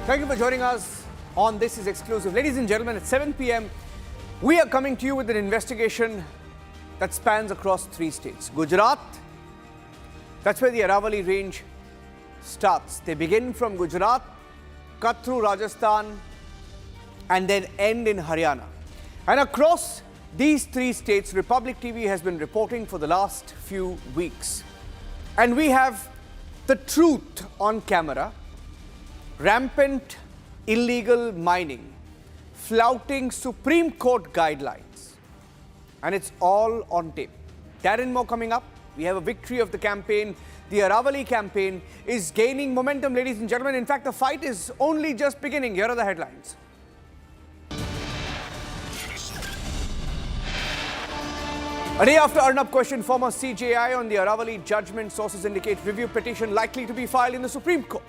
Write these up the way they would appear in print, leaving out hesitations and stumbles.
Thank you for joining us on This Is Exclusive. Ladies and gentlemen, at 7 p.m, we are coming to you with an investigation that spans across 3 states. Gujarat, that's where the Aravalli range starts. They begin from Gujarat, cut through Rajasthan, and then end in Haryana. And across these 3 states, Republic TV has been reporting for the last few weeks. And we have the truth on camera. Rampant illegal mining, flouting Supreme Court guidelines. And it's all on tape. That and more coming up. We have a victory of the campaign. The Aravalli campaign is gaining momentum, ladies and gentlemen. In fact, the fight is only just beginning. Here are the headlines. A day after Arnab questioned former CJI on the Aravalli judgment, sources indicate review petition likely to be filed in the Supreme Court.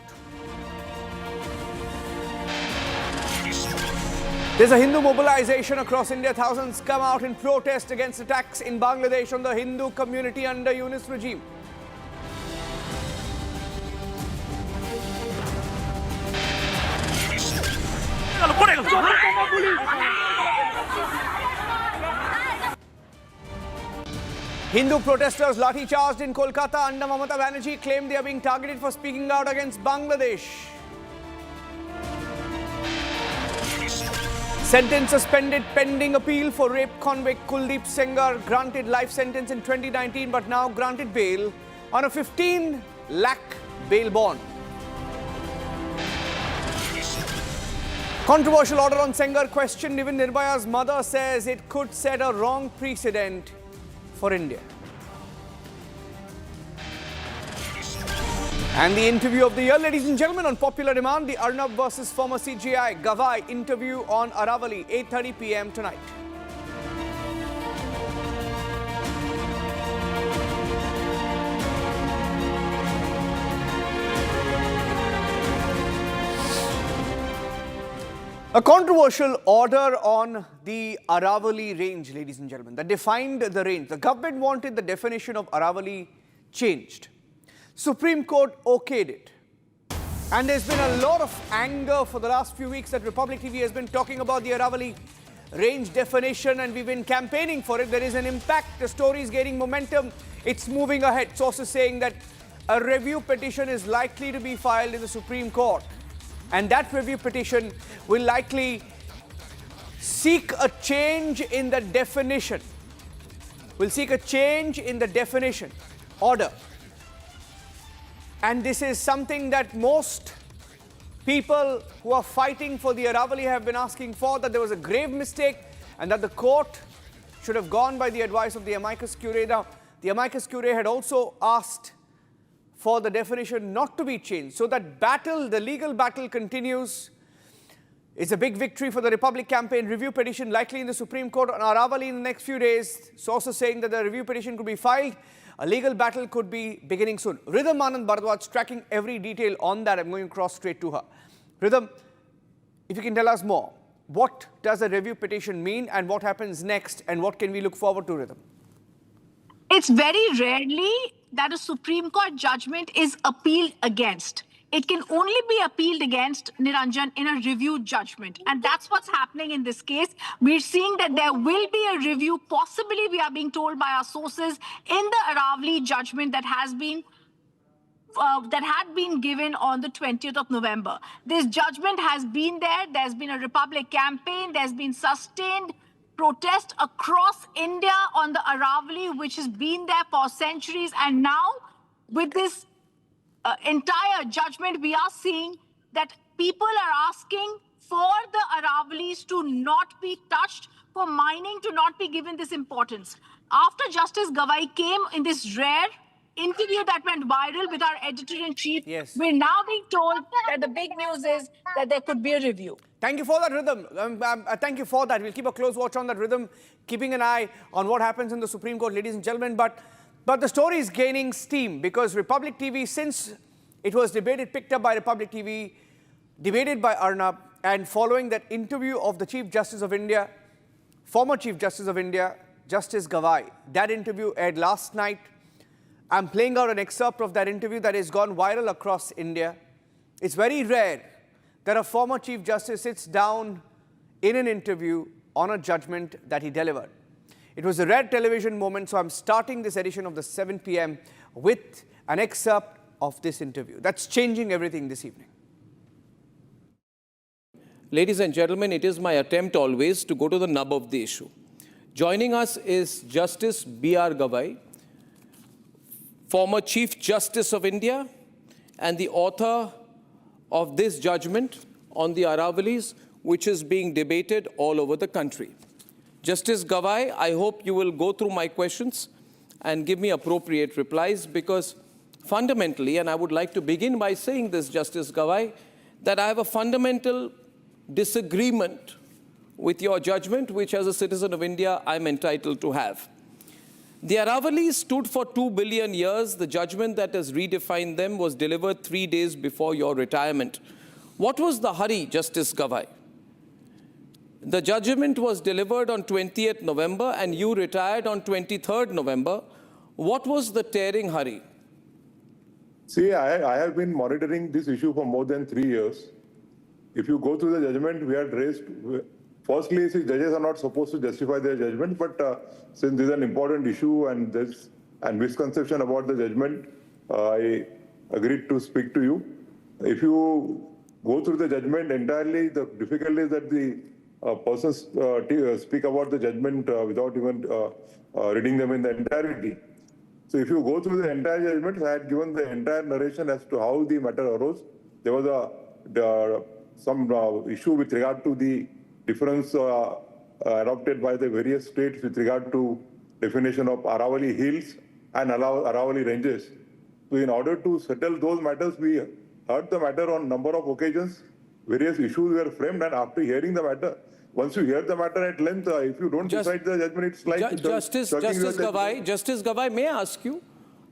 There's a Hindu mobilization across India. Thousands come out in protest against attacks in Bangladesh on the Hindu community under Yunus regime. Hindu protesters lathi-charged in Kolkata under Mamata Banerjee claim they are being targeted for speaking out against Bangladesh. Sentence suspended pending appeal for rape convict Kuldeep Sengar, granted life sentence in 2019 but now granted bail on a 15 lakh bail bond. Controversial order on Sengar questioned. Even Nirbhaya's mother says it could set a wrong precedent for India. And the interview of the year, ladies and gentlemen, on popular demand, the Arnab versus former CJI Gavay interview on Aravalli, 8:30 p.m. tonight. A controversial order on the Aravalli range, ladies and gentlemen, that defined the range. The government wanted the definition of Aravalli changed. Supreme Court okayed it. And there's been a lot of anger for the last few weeks that Republic TV has been talking about the Aravalli range definition, and we've been campaigning for it. There is an impact. The story is gaining momentum. It's moving ahead. Sources saying that a review petition is likely to be filed in the Supreme Court. And that review petition will likely seek a change in the definition. Will seek a change in the definition order. And this is something that most people who are fighting for the Aravalli have been asking for, that there was a grave mistake and that the court should have gone by the advice of the amicus curiae. Now, the amicus curiae had also asked for the definition not to be changed. So that battle, the legal battle continues. It's a big victory for the Republic campaign. Review petition likely in the Supreme Court on Aravalli in the next few days. Sources saying that the review petition could be filed. A legal battle could be beginning soon. Rhythm Anand Bharadwaj tracking every detail on that. I'm going across straight to her. Rhythm, if you can tell us more. What does a review petition mean and what happens next and what can we look forward to, Rhythm? It's very rarely that a Supreme Court judgment is appealed against. It can only be appealed against, Niranjan, in a review judgment. And that's what's happening in this case. We're seeing that there will be a review, possibly we are being told by our sources, in the Aravalli judgment that has been that had been given on the 20th of November. This judgment has been there. There's been a Republic campaign. There's been sustained protest across India on the Aravalli, which has been there for centuries. And now, with this entire judgment, we are seeing that people are asking for the Aravallis to not be touched, for mining to not be given this importance. After Justice Gavay came in this rare interview that went viral with our editor-in-chief, yes, we're now being told that the big news is that there could be a review. Thank you for that, Rhythm. Thank you for that. We'll keep a close watch on that, Rhythm, keeping an eye on what happens in the Supreme Court, ladies and gentlemen. But the story is gaining steam because Republic TV, since it was debated, picked up by Republic TV, debated by Arnab, and following that interview of the Chief Justice of India, former Chief Justice of India, Justice Gavay, that interview aired last night. I'm playing out an excerpt of that interview that has gone viral across India. It's very rare that a former Chief Justice sits down in an interview on a judgment that he delivered. It was a rare television moment, so I'm starting this edition of the 7 p.m. with an excerpt of this interview. That's changing everything this evening. Ladies and gentlemen, it is my attempt always to go to the nub of the issue. Joining us is Justice B.R. Gavay, former Chief Justice of India and the author of this judgment on the Aravallis, which is being debated all over the country. Justice Gavay, I hope you will go through my questions and give me appropriate replies, because fundamentally, and I would like to begin by saying this, Justice Gavay, that I have a fundamental disagreement with your judgment, which as a citizen of India, I'm entitled to have. The Aravallis stood for 2 billion years. The judgment that has redefined them was delivered 3 days before your retirement. What was the hurry, Justice Gavay? The judgment was delivered on 20th November and you retired on 23rd November. What was the tearing hurry? See, I have been monitoring this issue for more than 3 years. If you go through the judgment, we had raised, firstly, see, judges are not supposed to justify their judgment, but since this is an important issue and there's a misconception about the judgment, I agreed to speak to you. If you go through the judgment entirely, the difficulty is that the persons speak about the judgment without even reading them in the entirety. So if you go through the entire judgment, I had given the entire narration as to how the matter arose. There was some issue with regard to the difference adopted by the various states with regard to definition of Aravalli Hills and Aravalli ranges. So in order to settle those matters, we heard the matter on number of occasions. Various issues were framed, and after hearing the matter, once you hear the matter at length, if you don't decide the judgment, it's like Justice Gavay, may I ask you,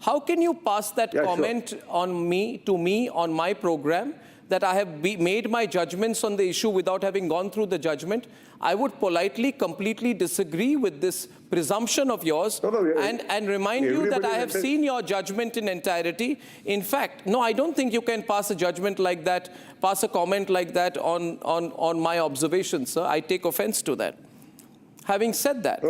how can you pass that comment on me on my program, that I have made my judgments on the issue without having gone through the judgment? I would politely, completely disagree with this presumption of yours and remind you that I have seen your judgment in entirety. In fact, no, I don't think you can pass a judgment like that, pass a comment like that on my observations, sir. I take offense to that. Having said that.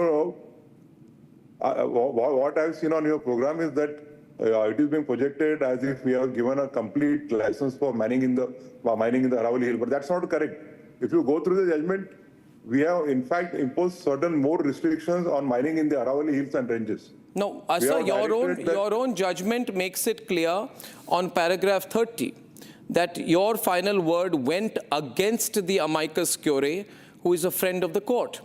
What I've seen on your program is that it is being projected as if we have given a complete license for mining in the Aravalli Hill, but that's not correct. If you go through the judgment, we have in fact imposed certain more restrictions on mining in the Aravalli Hills and ranges. No, sir, your own judgment makes it clear on paragraph 30 that your final word went against the amicus curiae, who is a friend of the court.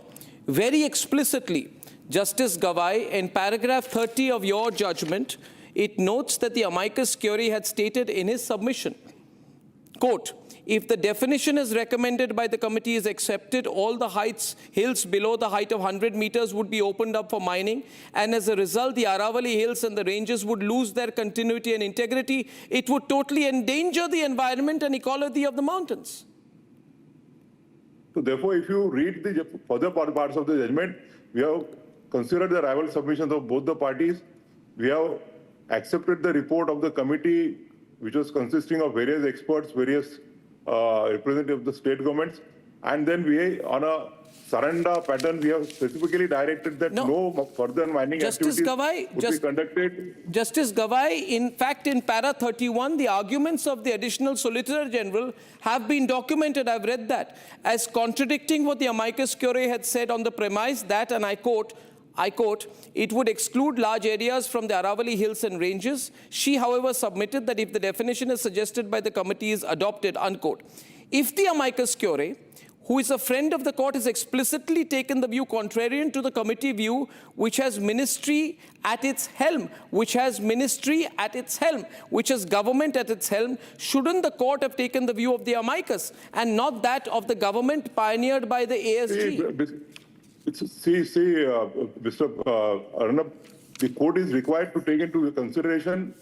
Very explicitly, Justice Gavay, in paragraph 30 of your judgment, it notes that the amicus curiae had stated in his submission, quote, if the definition as recommended by the committee is accepted, all the hills below the height of 100 meters would be opened up for mining, and as a result, the Aravalli Hills and the ranges would lose their continuity and integrity. It would totally endanger the environment and ecology of the mountains. So therefore, if you read the further parts of the judgment, we have considered the rival submissions of both the parties. We have accepted the report of the committee, which was consisting of various experts, various representatives of the state governments, and then we, on a surrender pattern, we have specifically directed that no further mining activities would be conducted. Justice Gavay, in fact, in para 31, the arguments of the additional Solicitor General have been documented. I've read that as contradicting what the amicus curiae had said on the premise that, and I quote, it would exclude large areas from the Aravalli Hills and ranges. She, however, submitted that if the definition as suggested by the committee is adopted, unquote. If the amicus curiae, who is a friend of the court, has explicitly taken the view contrarian to the committee view, which has ministry at its helm, which has government at its helm, shouldn't the court have taken the view of the amicus and not that of the government pioneered by the ASG? Mr. Arnab, the court is required to take into consideration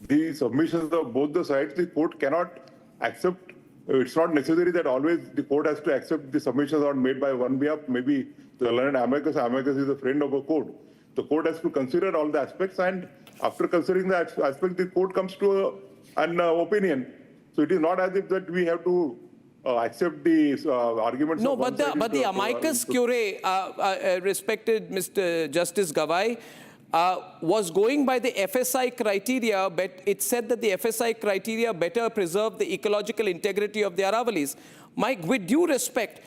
the submissions of both the sides. The court cannot accept, it's not necessary that always the court has to accept the submissions are made by one behalf. Maybe the learned amicus is a friend of a court. The court has to consider all the aspects, and after considering the aspect, the court comes to an opinion. So it is not as if that we have to accept the arguments. No, of one but side the amicus curiae, respected Mr. Justice Gavay, was going by the FSI criteria, but it said that the FSI criteria better preserve the ecological integrity of the Aravallis. Mike, with due respect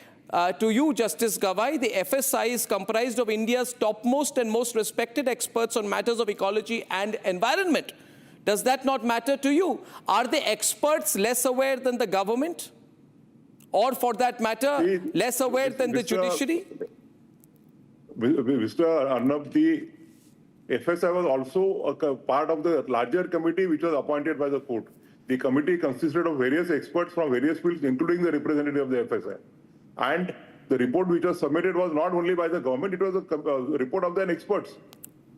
to you, Justice Gavay, the FSI is comprised of India's topmost and most respected experts on matters of ecology and environment. Does that not matter to you? Are the experts less aware than the government? Or for that matter, less aware than the judiciary? Mr. Arnab, the FSI was also a part of the larger committee which was appointed by the court. The committee consisted of various experts from various fields, including the representative of the FSI. And the report which was submitted was not only by the government, it was a report of the experts.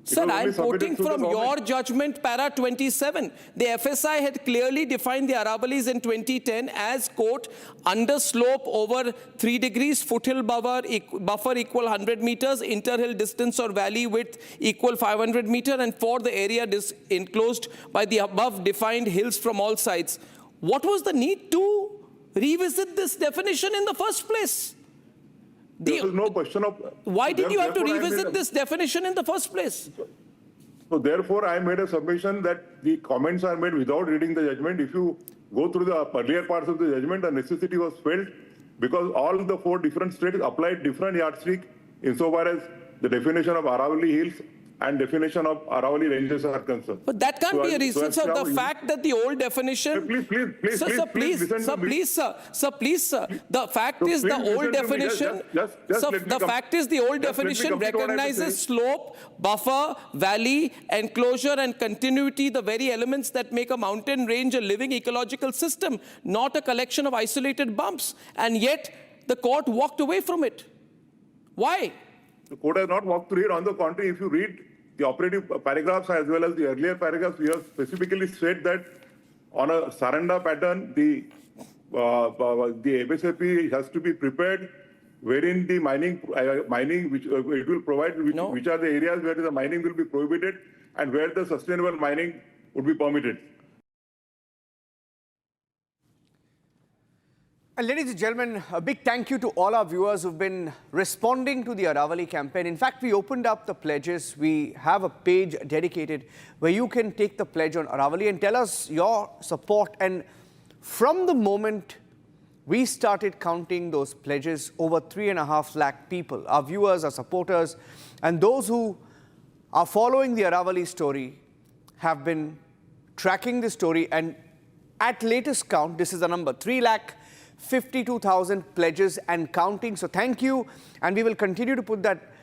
Sir, I'm quoting from your judgment, para 27. The FSI had clearly defined the Aravallis in 2010 as, quote, under slope over 3 degrees, foothill buffer equal 100 meters, interhill distance or valley width equal 500 meter, and for the area enclosed by the above defined hills from all sides. What was the need to revisit this definition in the first place? There was no question of... Why did you have to revisit this definition in the first place? So therefore, I made a submission that the comments are made without reading the judgment. If you go through the earlier parts of the judgment, the necessity was felt because all the 4 different states applied different yardstick insofar as the definition of Aravalli Hills and definition of Aravalli ranges are concerned. But that can't be a reason, sir. The fact that the old definition... Please, sir. The fact is the old definition... The fact is the old definition recognizes slope, buffer, valley, enclosure and continuity, the very elements that make a mountain range a living ecological system, not a collection of isolated bumps. And yet, the court walked away from it. Why? The court has not walked through it. On the contrary, if you read the operative paragraphs as well as the earlier paragraphs, we have specifically said that on a Saranda pattern, the FSAP has to be prepared wherein the mining which it will provide, which are the areas where the mining will be prohibited and where the sustainable mining would be permitted. And ladies and gentlemen, a big thank you to all our viewers who've been responding to the Aravalli campaign. In fact, we opened up the pledges. We have a page dedicated where you can take the pledge on Aravalli and tell us your support. And from the moment we started counting those pledges, over 3.5 lakh people, our viewers, our supporters, and those who are following the Aravalli story have been tracking the story. And at latest count, this is the number, 3,52,000 pledges and counting. So thank you, and we will continue to put that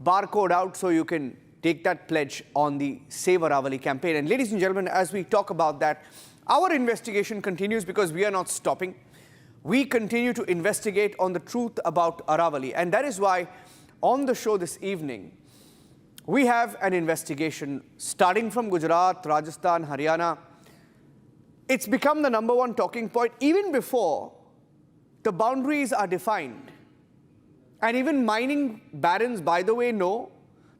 barcode out so you can take that pledge on the Save Aravalli campaign. And ladies and gentlemen, as we talk about that, our investigation continues because we are not stopping. We continue to investigate on the truth about Aravalli, and that is why on the show this evening, we have an investigation starting from Gujarat, Rajasthan, Haryana. It's become the #1 talking point even before the boundaries are defined. And even mining barons, by the way, know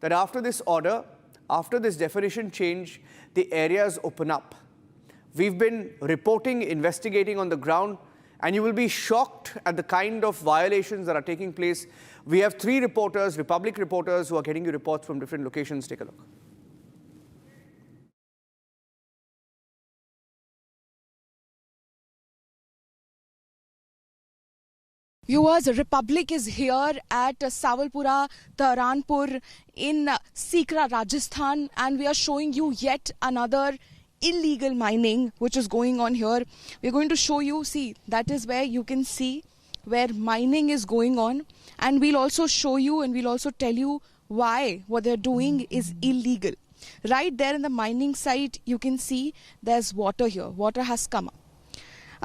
that after this order, after this definition change, the areas open up. We've been reporting, investigating on the ground, and you will be shocked at the kind of violations that are taking place. We have 3 reporters, Republic reporters, who are getting you reports from different locations. Take a look. Viewers, Republic is here at Sawalpura, Taranpur in Sikra, Rajasthan, and we are showing you yet another illegal mining which is going on here. We're going to show you, see, that is where you can see where mining is going on, and we'll also show you and we'll also tell you why what they're doing is illegal. Right there in the mining site, you can see there's water here. Water has come up.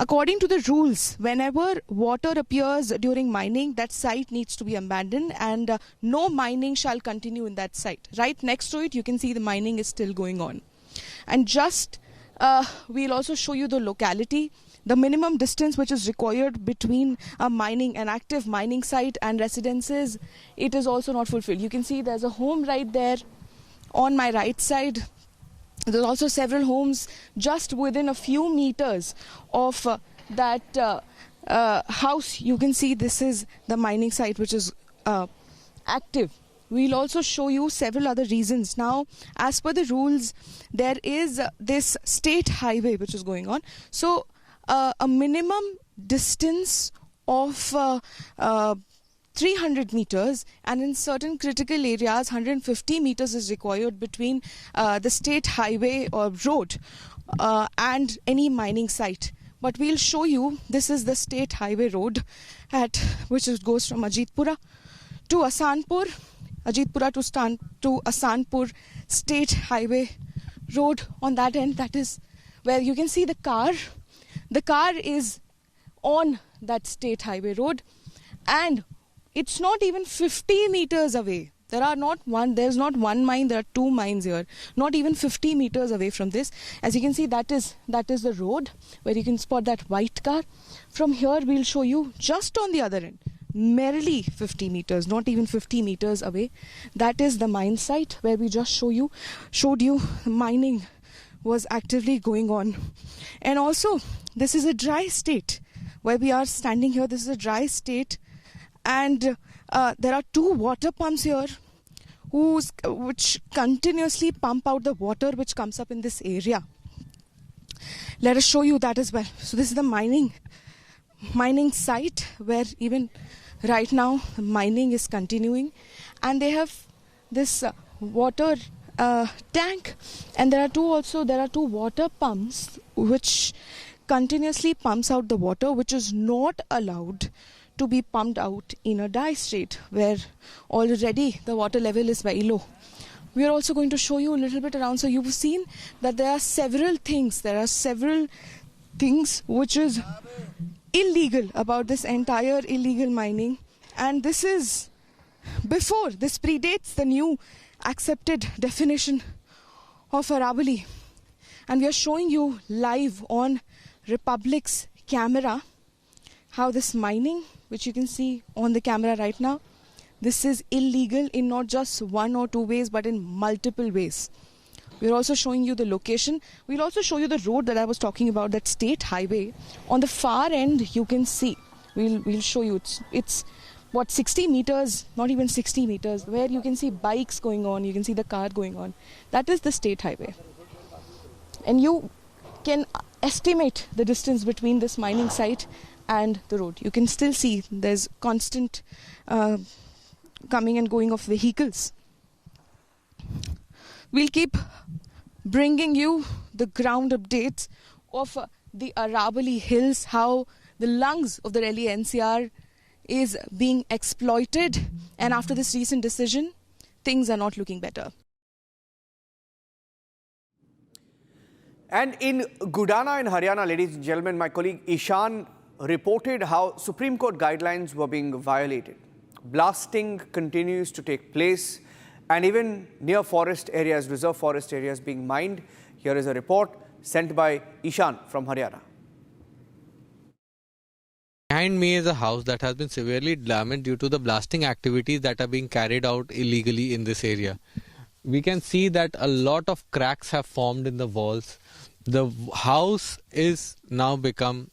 According to the rules, whenever water appears during mining, that site needs to be abandoned and no mining shall continue in that site. Right next to it, you can see the mining is still going on. And just, we'll also show you the locality. The minimum distance which is required between an active mining site and residences, it is also not fulfilled. You can see there's a home right there on my right side. There's also several homes just within a few meters of that house, you can see this is the mining site which is active. We'll also show you several other reasons. Now, as per the rules, there is this state highway which is going on. So, a minimum distance of 300 meters, and in certain critical areas 150 meters is required between the state highway or road and any mining site. But we'll show you, this is the state highway road which goes from Ajitpura to Asanpur, to Asanpur state highway road. On that end, that is where you can see the car. The car is on that state highway road, and it's not even 50 meters away. There's not one mine, there are two mines here. Not even 50 meters away from this. As you can see, that is the road where you can spot that white car. From here, we'll show you just on the other end, merely 50 meters, not even 50 meters away. That is the mine site where we just showed you mining was actively going on. And also, this is a dry state where we are standing here. This is a dry state, and there are two water pumps here which continuously pump out the water which comes up in this area. Let us show you that as well. So this is the mining site where even right now mining is continuing, and they have this water tank, and there are two water pumps which continuously pumps out the water which is not allowed to be pumped out in a dry state where already the water level is very low. We are also going to show you a little bit around. So you've seen that there are several things which is illegal about this entire illegal mining, and this predates the new accepted definition of Aravalli, and we are showing you live on Republic's camera how this mining, which you can see on the camera right now, this is illegal in not just one or two ways but in multiple ways. We're also showing you the location. We'll also show you the road that I was talking about, that state highway. On the far end, you can see, we'll show you, it's what, 60 meters, not even 60 meters, where you can see bikes going on, you can see the car going on. That is the state highway. And you can estimate the distance between this mining site and the road. You can still see there's constant coming and going of vehicles. We'll keep bringing you the ground updates of the Aravalli Hills, how the lungs of the Delhi NCR is being exploited, and after this recent decision, things are not looking better. And in Gudana in Haryana, ladies and gentlemen, my colleague Ishan reported how Supreme Court guidelines were being violated. Blasting continues to take place, and even near forest areas, reserve forest areas being mined. Here is a report sent by Ishan from Haryana. Behind me is a house that has been severely damaged due to the blasting activities that are being carried out illegally in this area. We can see that a lot of cracks have formed in the walls. The house is now become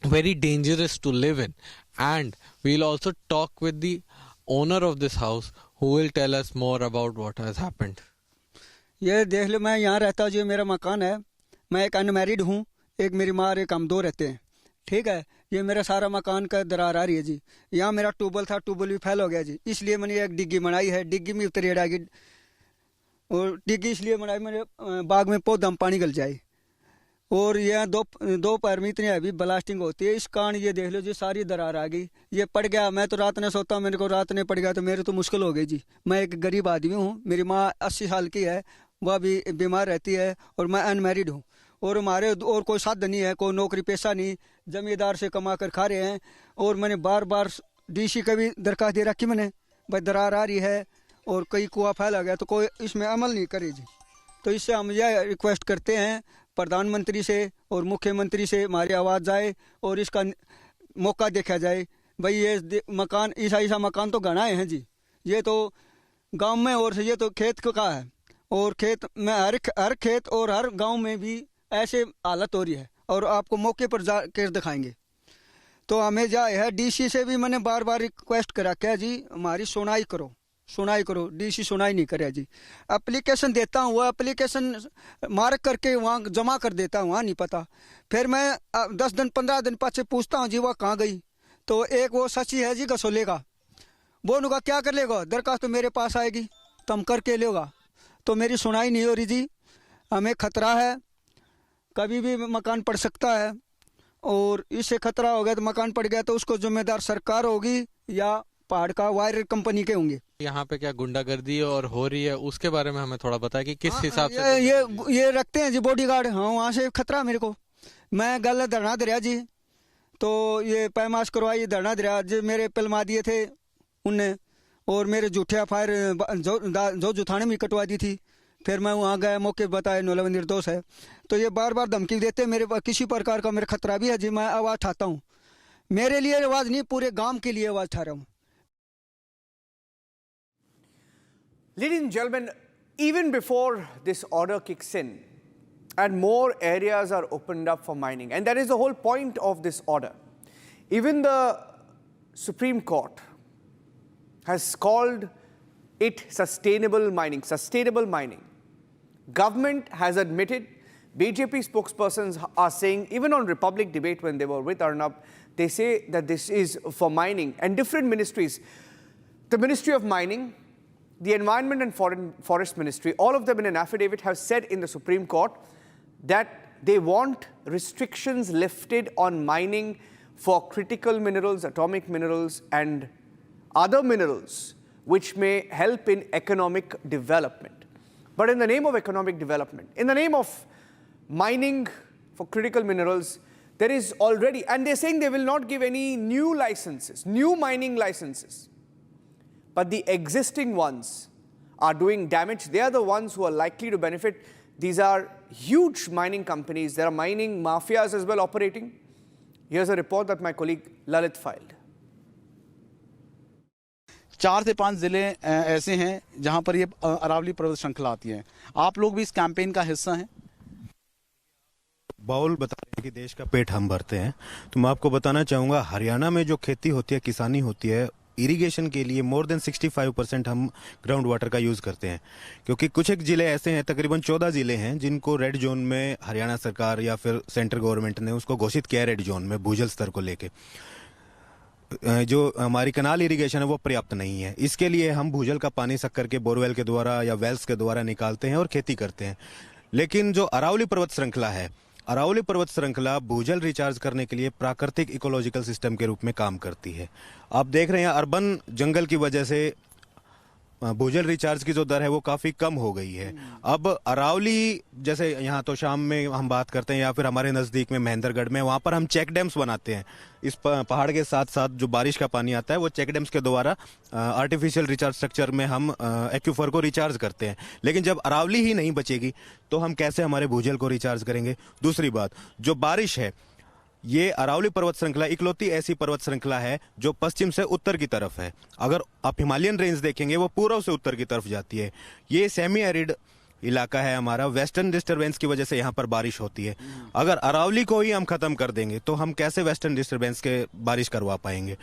very dangerous to live in, and we'll also talk with the owner of this house who will tell us more about what has happened. ये देख लो, मैं यहाँ रहता हूँ, जो मेरा मकान है, मैं एक अनमैरिड हूँ, एक मेरी माँ और एक हम दो रहते हैं, ठीक है। ये मेरा सारा मकान का दरार आ रही है जी। यहाँ मेरा ट्यूबवेल था, ट्यूबवेल भी फेल हो गया जी, इसलिए मैंने एक डिग्गी बनाई है, डिग्गी में उतरी रहेगी, और डिग्गी इसलिए बनाई मेरे बाग में पौधा में पानी गल जाए। और यह दो पैर में इतनी हैवी ब्लास्टिंग होती है, इस कारण ये देख लो जी सारी दरार आ गई। ये पड़ गया, मैं तो रात ने सोता हूँ, मेरे को रात ने पड़ गया तो मेरे तो मुश्किल हो गई जी। मैं एक गरीब आदमी हूँ, मेरी माँ 80 साल की है, वह भी बीमार रहती है, और मैं अनमैरिड हूँ, और हमारे और कोई साधन नहीं है, कोई नौकरी पेशा नहीं, जमींदार से कमा कर खा रहे हैं। और मैंने बार बार डीसी का भी दरखास्त दे रखी मैंने, भाई दरार आ रही है और कई कुआं फैला गया, तो कोई इसमें अमल नहीं करे जी। तो इससे हम यह रिक्वेस्ट करते हैं प्रधानमंत्री से और मुख्यमंत्री से, हमारी आवाज़ जाए और इसका मौका देखा जाए। भाई ये मकान ऐसा मकान तो गणाए हैं जी, ये तो गांव में, और ये तो खेत का है, और खेत में हर खेत और हर गांव में भी ऐसे हालत हो रही है, और आपको मौके पर जा कर दिखाएंगे। तो हमें जाए है डीसी से भी मैंने बार बार रिक्वेस्ट करा, क्या जी हमारी सुनाई करो, डीसी सुनाई नहीं करे जी। एप्लीकेशन देता हूँ, वो एप्लीकेशन मार्क करके वहाँ जमा कर देता हूँ, वहाँ नहीं पता। फिर मैं 10 दिन 15 दिन पाछे पूछता हूँ जी वह कहाँ गई, तो एक वो सची है जी गसोले का, वो उनका क्या कर लेगा, दरखास्त तो मेरे पास आएगी तो हम करके लेगा, तो मेरी सुनाई नहीं हो रही जी। हमें खतरा है, कभी भी मकान पड़ सकता है, और इससे खतरा हो गया तो मकान पड़ गया तो उसको जिम्मेदार सरकार होगी या पहाड़ का वायर कंपनी के होंगे। यहाँ पे क्या गुंडागर्दी और हो रही है उसके बारे में हमें थोड़ा बताया कि किस हिसाब से ये रखते हैं जी बॉडीगार्ड। हाँ, वहाँ से खतरा मेरे को। मैं गल धरना दरिया जी, तो ये पैमाश करवाई धरना दरिया जी, मेरे पिलमा दिए थे उनने, और मेरे जूठिया फायर जो जुथाने में कटवा दी थी। फिर मैं वहाँ गया, मौके बताया नोलव निर्दोष है, तो ये बार बार धमकी देते। मेरे किसी प्रकार का मेरा खतरा भी है जी। मैं आवाज़ उठाता हूँ, मेरे लिए आवाज़ नहीं, पूरे गांव के लिए आवाज़ उठा रहा हूँ। Ladies and gentlemen, even before this order kicks in and more areas are opened up for mining, and that is the whole point of this order, even the Supreme Court has called it sustainable mining. Sustainable mining. Government has admitted, BJP spokespersons are saying, even on Republic debate when they were with Arnab, they say that this is for mining, and different ministries, the Ministry of Mining, the Environment and Forest Ministry, all of them in an affidavit have said in the Supreme Court that they want restrictions lifted on mining for critical minerals, atomic minerals and other minerals which may help in economic development. But in the name of economic development, in the name of mining for critical minerals, there is already, and they're saying they will not give any new licenses, new mining licenses. But the existing ones are doing damage. They are the ones who are likely to benefit. These are huge mining companies. There are mining mafias as well operating. Here's a report that my colleague Lalit filed. 4 से 5 जिले ऐसे हैं जहां पर ये अरावली पर्वत श्रृंखला आती है। आप लोग भी इस कैंपेन का हिस्सा हैं। बाउल बता रहे हैं कि देश का पेट हम भरते हैं, तो मैं आपको बताना चाहूँगा हरियाणा में जो खेती होती है, किसानी होती है, इरिगेशन के लिए मोर देन 65% हम ग्राउंड वाटर का यूज़ करते हैं, क्योंकि कुछ एक ज़िले ऐसे हैं, तकरीबन 14 ज़िले हैं जिनको रेड जोन में हरियाणा सरकार या फिर सेंट्रल गवर्नमेंट ने उसको घोषित किया है रेड जोन में भूजल स्तर को लेके। जो हमारी कनाल इरिगेशन है वो पर्याप्त नहीं है, इसके लिए हम भूजल का पानी शक्कर के बोरवेल के द्वारा या वेल्स के द्वारा निकालते हैं और खेती करते हैं। लेकिन जो अरावली पर्वत श्रृंखला है, अरावली पर्वत श्रृंखला भूजल रिचार्ज करने के लिए प्राकृतिक इकोलॉजिकल सिस्टम के रूप में काम करती है। आप देख रहे हैं अर्बन जंगल की वजह से भूजल रिचार्ज की जो दर है वो काफ़ी कम हो गई है। अब अरावली जैसे यहाँ तो शाम में हम बात करते हैं या फिर हमारे नज़दीक में महेंद्रगढ़ में, वहाँ पर हम चेक डैम्स बनाते हैं। इस पहाड़ के साथ साथ जो बारिश का पानी आता है वो चेक डैम्स के द्वारा आर्टिफिशियल रिचार्ज स्ट्रक्चर में हम एक्यूफर को रिचार्ज करते हैं। लेकिन जब अरावली ही नहीं बचेगी तो हम कैसे हमारे भूजल को रिचार्ज करेंगे। दूसरी बात, जो बारिश है, ये अरावली पर्वत श्रृंखला इकलौती ऐसी पर्वत श्रृंखला है जो पश्चिम से उत्तर की तरफ है। अगर आप हिमालयन रेंज देखेंगे वो पूर्व से उत्तर की तरफ जाती है। ये सेमी एरिड इलाका है हमारा, वेस्टर्न डिस्टर्बेंस की वजह से यहाँ पर बारिश होती है। अगर अरावली को ही हम खत्म कर देंगे तो हम कैसे वेस्टर्न डिस्टर्बेंस के बारिश करवा पाएंगे।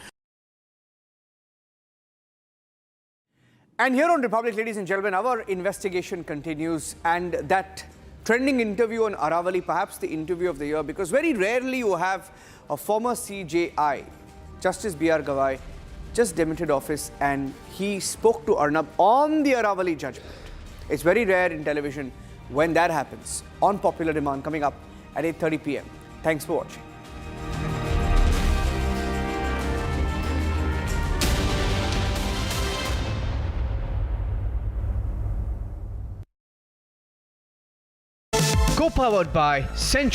And here on Republic, ladies and gentlemen, our investigation continues, and that trending interview on Aravalli, perhaps the interview of the year, because very rarely you have a former CJI, Justice Gavay, just demitted office, and he spoke to Arnab on the Aravalli judgment. It's very rare in television when that happens, on popular demand, coming up at 8:30 p.m. Thanks for watching. Co-powered by Century.